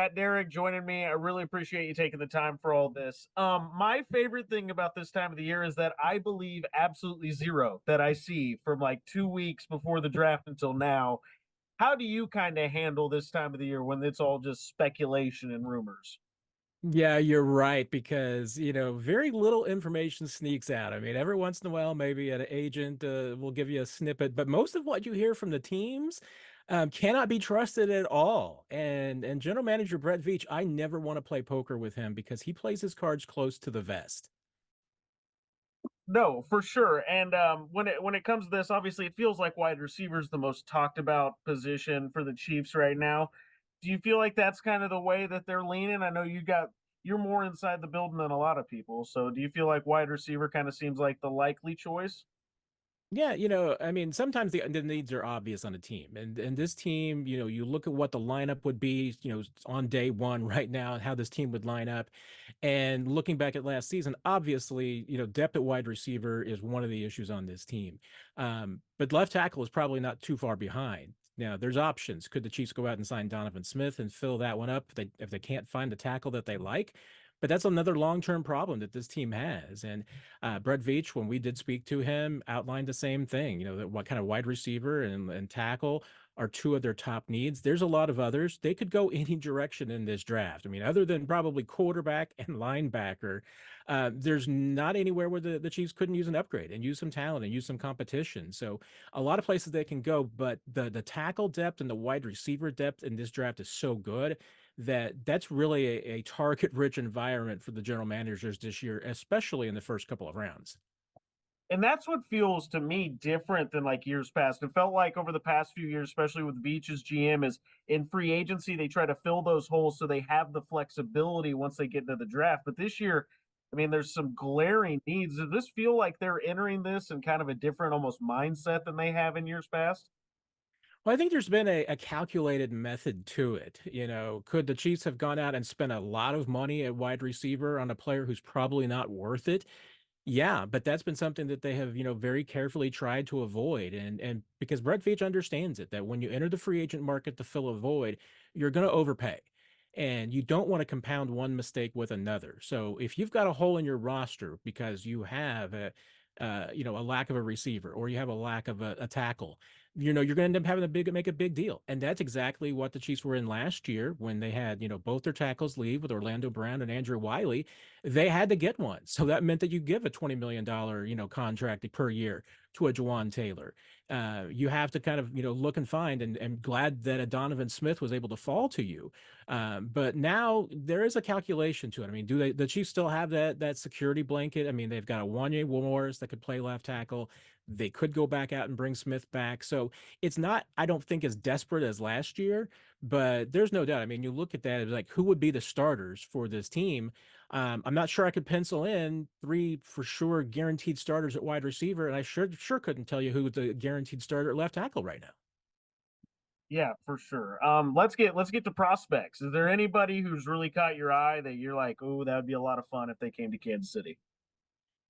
got Derrick joining me. I really appreciate you taking the time for all this. My favorite thing about this time of the year is that I believe absolutely zero that I see from like 2 weeks before the draft until now. How do you kind of handle this time of the year when it's all just speculation and rumors? Yeah, you're right because, very little information sneaks out. I mean, every once in a while, maybe an agent will give you a snippet, but most of what you hear from the teams cannot be trusted at all. And General Manager Brett Veach, I never want to play poker with him because he plays his cards close to the vest. No, for sure. And when it comes to this, obviously it feels like wide receiver is the most talked about position for the Chiefs right now. Do you feel like that's kind of the way that they're leaning? I know you're more inside the building than a lot of people. So do you feel like wide receiver kind of seems like the likely choice? Yeah, I mean, sometimes the needs are obvious on a team, and this team, you look at what the lineup would be, on day one right now, and how this team would line up, and looking back at last season, obviously, depth at wide receiver is one of the issues on this team, but left tackle is probably not too far behind. Now, there's options. Could the Chiefs go out and sign Donovan Smith and fill that one up if they can't find the tackle that they like? But that's another long-term problem that this team has, and Brett Veach, when we did speak to him, outlined the same thing. That what kind of wide receiver and tackle are two of their top needs. There's a lot of others. They could go any direction in this draft. I mean, other than probably quarterback and linebacker, there's not anywhere where the Chiefs couldn't use an upgrade and use some talent and use some competition. So a lot of places they can go, but the tackle depth and the wide receiver depth in this draft is so good that's really a target-rich environment for the general managers this year, especially in the first couple of rounds. And that's what feels to me different than like years past. It felt like over the past few years, especially with Beach's GM, is in free agency, they try to fill those holes so they have the flexibility once they get into the draft. But this year, I mean, there's some glaring needs. Does this feel like they're entering this in kind of a different almost mindset than they have in years past? Well, I think there's been a calculated method to it. Could the Chiefs have gone out and spent a lot of money at wide receiver on a player who's probably not worth it? Yeah, but that's been something that they have, very carefully tried to avoid. And because Brett Veach understands it, that when you enter the free agent market to fill a void, you're going to overpay. And you don't want to compound one mistake with another. So if you've got a hole in your roster because you have a lack of a receiver or you have a lack of a tackle, you're going to end up having to make a big deal. And that's exactly what the Chiefs were in last year when they had, both their tackles leave with Orlando Brown and Andrew Wiley. They had to get one. So that meant that you give a $20 million, contract per year to a Jawan Taylor. You have to kind of, look and find, and glad that a Donovan Smith was able to fall to you. But now there is a calculation to it. I mean, do the Chiefs still have that security blanket? I mean, they've got a Wanye Morris that could play left tackle. They could go back out and bring Smith back. So it's not, I don't think, as desperate as last year, but there's no doubt. I mean, you look at that, it's like, who would be the starters for this team? I'm not sure I could pencil in three for sure guaranteed starters at wide receiver, and I sure couldn't tell you who the guaranteed starter at left tackle right now. Yeah, for sure. Let's get to prospects. Is there anybody who's really caught your eye that you're like, oh, that would be a lot of fun if they came to Kansas City?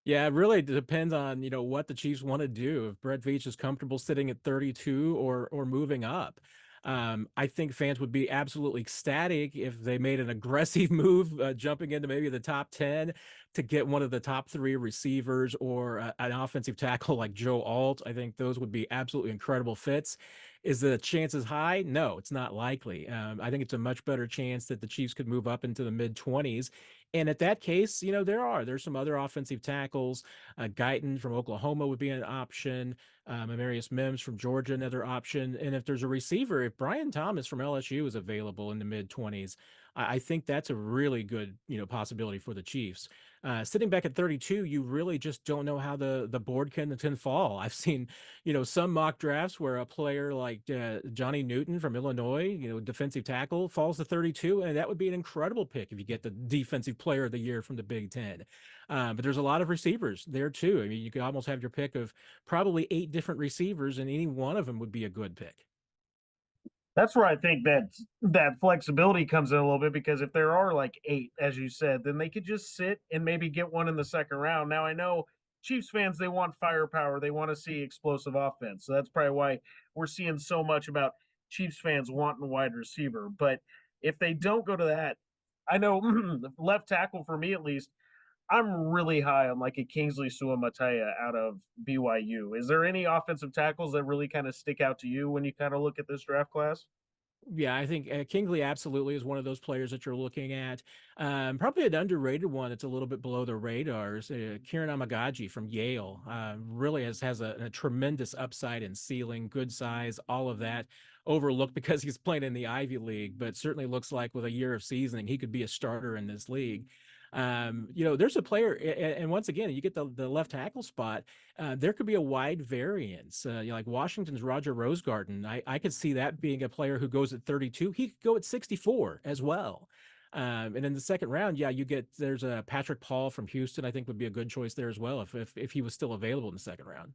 Yeah, it really depends on, what the Chiefs want to do. If Brett Veach is comfortable sitting at 32 or moving up. I think fans would be absolutely ecstatic if they made an aggressive move, jumping into maybe the top 10 to get one of the top three receivers or an offensive tackle like Joe Alt. I think those would be absolutely incredible fits. Is the chances high? No, it's not likely. I think it's a much better chance that the Chiefs could move up into the mid 20s. And at that case, there's some other offensive tackles. Guyton from Oklahoma would be an option. Amarius Mims from Georgia, another option. And if there's a receiver, if Brian Thomas from LSU is available in the mid 20s, I think that's a really good, possibility for the Chiefs. Sitting back at 32, you really just don't know how the board can fall. I've seen, some mock drafts where a player like Johnny Newton from Illinois, defensive tackle, falls to 32, and that would be an incredible pick if you get the defensive player of the year from the Big Ten. But there's a lot of receivers there too. I mean, you could almost have your pick of probably 8 different receivers, and any one of them would be a good pick. That's where I think that flexibility comes in a little bit because if there are like eight, as you said, then they could just sit and maybe get one in the second round. Now I know Chiefs fans, they want firepower, they want to see explosive offense. So that's probably why we're seeing so much about Chiefs fans wanting wide receiver. But If they don't go to that, I know left tackle for me at least, I'm really high on like a Kingsley Suamataia out of BYU. Is there any offensive tackles that really kind of stick out to you when you kind of look at this draft class? Yeah, I think Kingley absolutely is one of those players that you're looking at. Probably an underrated one that's a little bit below the radar is Kieran Amagaji from Yale. Really has a tremendous upside and ceiling, good size, all of that. Overlooked because he's playing in the Ivy League, but certainly looks like with a year of seasoning, he could be a starter in this league. There's a player, and once again, you get the left tackle spot. There could be a wide variance. Like Washington's Roger Rosegarden. I could see that being a player who goes at 32. He could go at 64 as well. And in the second round, yeah, there's a Patrick Paul from Houston. I think would be a good choice there as well if he was still available in the second round.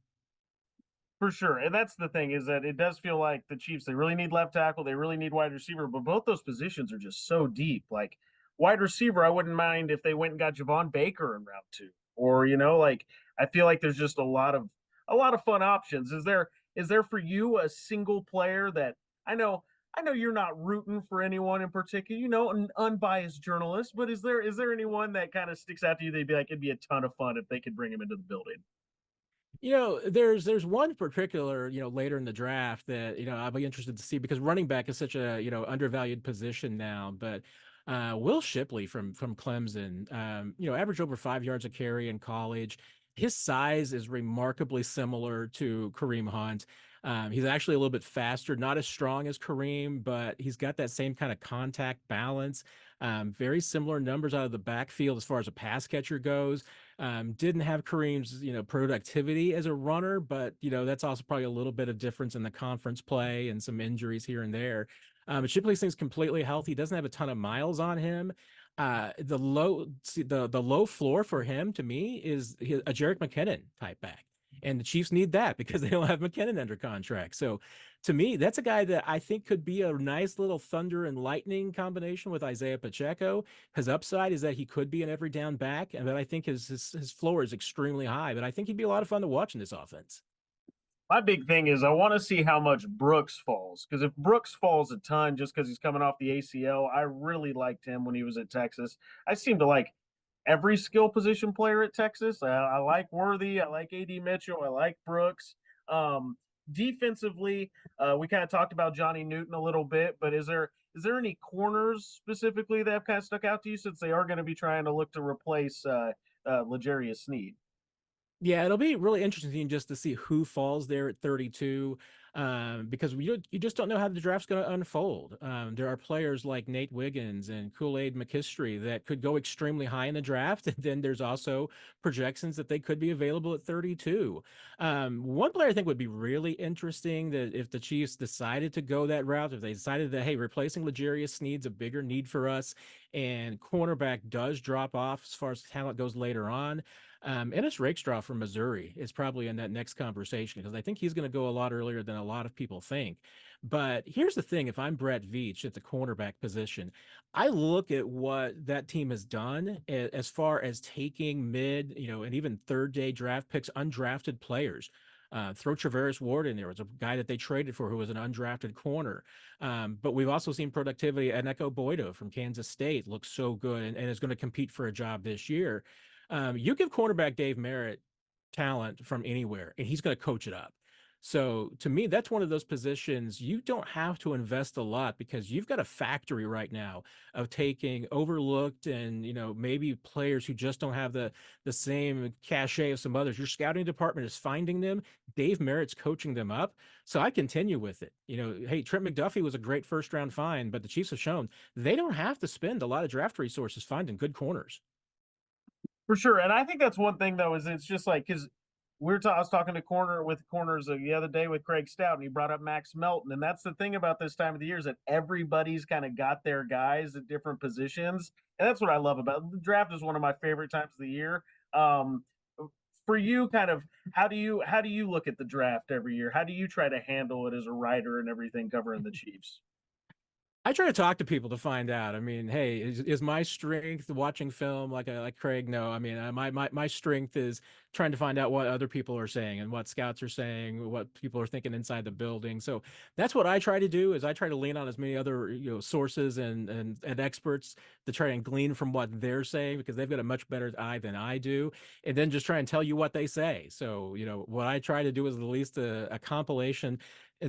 For sure. And that's the thing is that it does feel like the Chiefs, they really need left tackle, they really need wide receiver, but both those positions are just so deep. Like wide receiver, I wouldn't mind if they went and got Javon Baker in round two. Or, like I feel like there's just a lot of fun options. Is there for you a single player that I know you're not rooting for anyone in particular, an unbiased journalist, but is there anyone that kind of sticks out to you? They'd be like, it'd be a ton of fun if they could bring him into the building. There's one particular, later in the draft that, I'll be interested to see because running back is such a, undervalued position now. But Will Shipley from Clemson, averaged over 5 yards a carry in college. His size is remarkably similar to Kareem Hunt. He's actually a little bit faster, not as strong as Kareem, but he's got that same kind of contact balance. Very similar numbers out of the backfield as far as a pass catcher goes. Didn't have Kareem's, productivity as a runner, but that's also probably a little bit of difference in the conference play and some injuries here and there. But Shipley seems completely healthy. Doesn't have a ton of miles on him. The low floor for him to me is a Jerick McKinnon type back. And the Chiefs need that because they don't have McKinnon under contract. So to me, that's a guy that I think could be a nice little thunder and lightning combination with Isaiah Pacheco. His upside is that he could be an every down back, and but I think his floor is extremely high. But I think he'd be a lot of fun to watch in this offense. My big thing is I want to see how much Brooks falls because if Brooks falls a ton just because he's coming off the ACL, I really liked him when he was at Texas. I seem to like every skill position player at Texas. I like Worthy, I like AD Mitchell, I like Brooks. Defensively, we kind of talked about Johnny Newton a little bit, but is there any corners specifically that have kind of stuck out to you since they are going to be trying to look to replace Legarius Sneed? Yeah, it'll be really interesting just to see who falls there at 32, because you just don't know how the draft's going to unfold. There are players like Nate Wiggins and Kool-Aid McKistry that could go extremely high in the draft, and then there's also projections that they could be available at 32. One player I think would be really interesting that if the Chiefs decided to go that route, if they decided that, hey, replacing L'Jarius Sneed's a bigger need for us, and cornerback does drop off as far as talent goes later on. Ennis Rakestraw from Missouri is probably in that next conversation because I think he's going to go a lot earlier than a lot of people think. But here's the thing: if I'm Brett Veach at the cornerback position, I look at what that team has done as far as taking mid, and even third day draft picks, undrafted players. Throw Travaris Ward in there. It was a guy that they traded for who was an undrafted corner. But we've also seen productivity. And Echo Boydo from Kansas State looks so good and is going to compete for a job this year. You give cornerback Dave Merritt talent from anywhere, and he's going to coach it up. So to me, that's one of those positions you don't have to invest a lot because you've got a factory right now of taking overlooked and maybe players who just don't have the same cachet of some others. Your scouting department is finding them. Dave Merritt's coaching them up. So I continue with it. Hey, Trent McDuffie was a great first round find, but the Chiefs have shown they don't have to spend a lot of draft resources finding good corners. For sure, and I think that's one thing though is it's just like because I was talking to corners the other day with Craig Stout, and he brought up Max Melton, and that's the thing about this time of the year is that everybody's kind of got their guys at different positions, and that's what I love about it. The draft is one of my favorite times of the year. Um, for you, kind of how do you look at the draft every year? How do you try to handle it as a writer and everything covering the Chiefs? I try to talk to people to find out. I mean, hey, is my strength watching film like Craig? No, I mean, my strength is trying to find out what other people are saying and what scouts are saying, what people are thinking inside the building. So that's what I try to do. Is I try to lean on as many other sources and experts to try and glean from what they're saying because they've got a much better eye than I do, and then just try and tell you what they say. So what I try to do is at least a compilation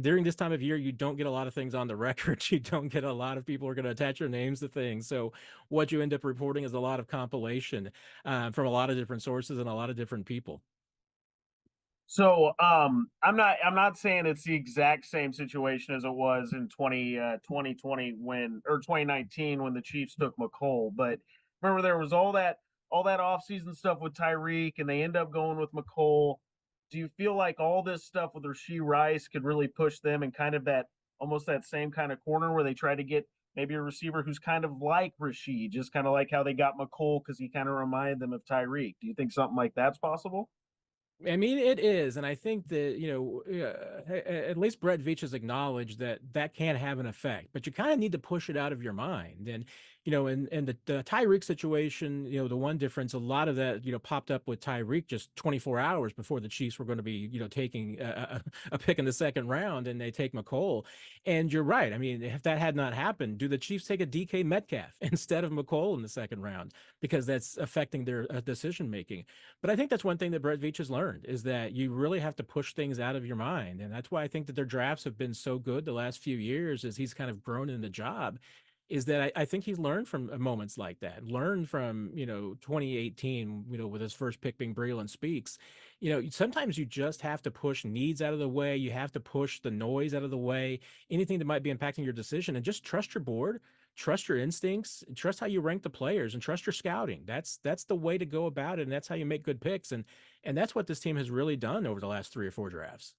during this time of year, you don't get a lot of things on the record. You don't get a lot of people are going to attach their names to things. So what you end up reporting is a lot of compilation from a lot of different sources and a lot of different people. So, I'm not saying it's the exact same situation as it was in 2020 when or 2019 when the Chiefs took McCole, but remember there was all that offseason stuff with Tyreek and they end up going with McCole. Do you feel like all this stuff with Rasheed Rice could really push them in kind of that almost that same kind of corner where they try to get maybe a receiver who's kind of like Rasheed, just kind of like how they got McCole because he kind of reminded them of Tyreek? Do you think something like that's possible? I mean, it is, and I think that at least Brett Veach has acknowledged that that can have an effect, but you kind of need to push it out of your mind. And in the Tyreek situation, the one difference, a lot of that popped up with Tyreek just 24 hours before the Chiefs were going to be taking a pick in the second round, and they take McCole. And you're right. I mean, if that had not happened, do the Chiefs take a DK Metcalf instead of McCole in the second round because that's affecting their decision making? But I think that's one thing that Brett Veach has learned is that you really have to push things out of your mind. And that's why I think that their drafts have been so good the last few years as he's kind of grown in the job. Is that I think he's learned from moments like that, learned from, 2018, with his first pick being Braylon Speaks. Sometimes you just have to push needs out of the way. You have to push the noise out of the way, anything that might be impacting your decision, and just trust your board, trust your instincts, trust how you rank the players, and trust your scouting. That's the way to go about it, and that's how you make good picks. And that's what this team has really done over the last 3 or 4 drafts.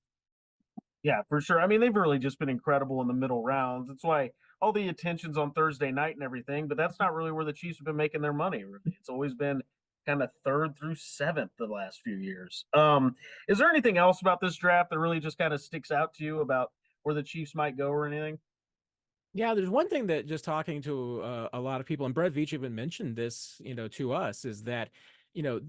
Yeah, for sure. I mean, they've really just been incredible in the middle rounds. That's why all the attention's on Thursday night and everything, but that's not really where the Chiefs have been making their money, really. It's always been kind of third through seventh the last few years. Is there anything else about this draft that really just kind of sticks out to you about where the Chiefs might go or anything? Yeah, there's one thing that just talking to a lot of people, and Brett Veach even mentioned this, to us, is that,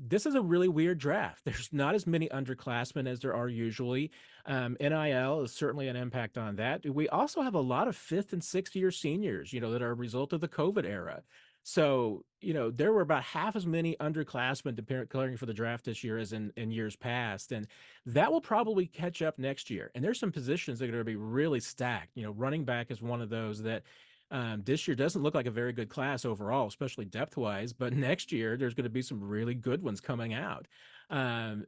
this is a really weird draft. There's not as many underclassmen as there are usually. NIL is certainly an impact on that. We also have a lot of fifth and sixth year seniors, that are a result of the COVID era. So, there were about half as many underclassmen declaring for the draft this year as in years past. And that will probably catch up next year. And there's some positions that are going to be really stacked. Running back is one of those that this year doesn't look like a very good class overall, especially depth wise. But next year, there's going to be some really good ones coming out.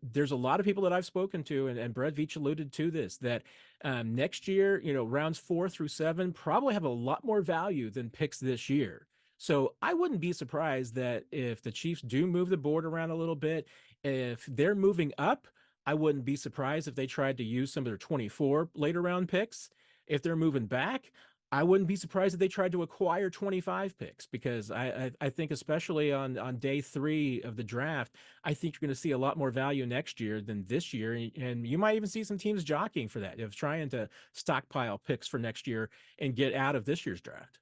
There's a lot of people that I've spoken to, and Brett Veach alluded to this, that next year, rounds 4 through 7 probably have a lot more value than picks this year. So I wouldn't be surprised that if the Chiefs do move the board around a little bit, if they're moving up, I wouldn't be surprised if they tried to use some of their 24 later round picks. If they're moving back, I wouldn't be surprised if they tried to acquire 25 picks because I think especially on day 3 of the draft, I think you're going to see a lot more value next year than this year, and you might even see some teams jockeying for that, of trying to stockpile picks for next year and get out of this year's draft.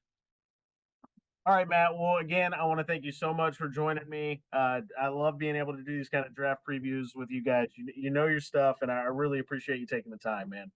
All right, Matt. Well, again, I want to thank you so much for joining me. I love being able to do these kind of draft previews with you guys. You know your stuff, and I really appreciate you taking the time, man.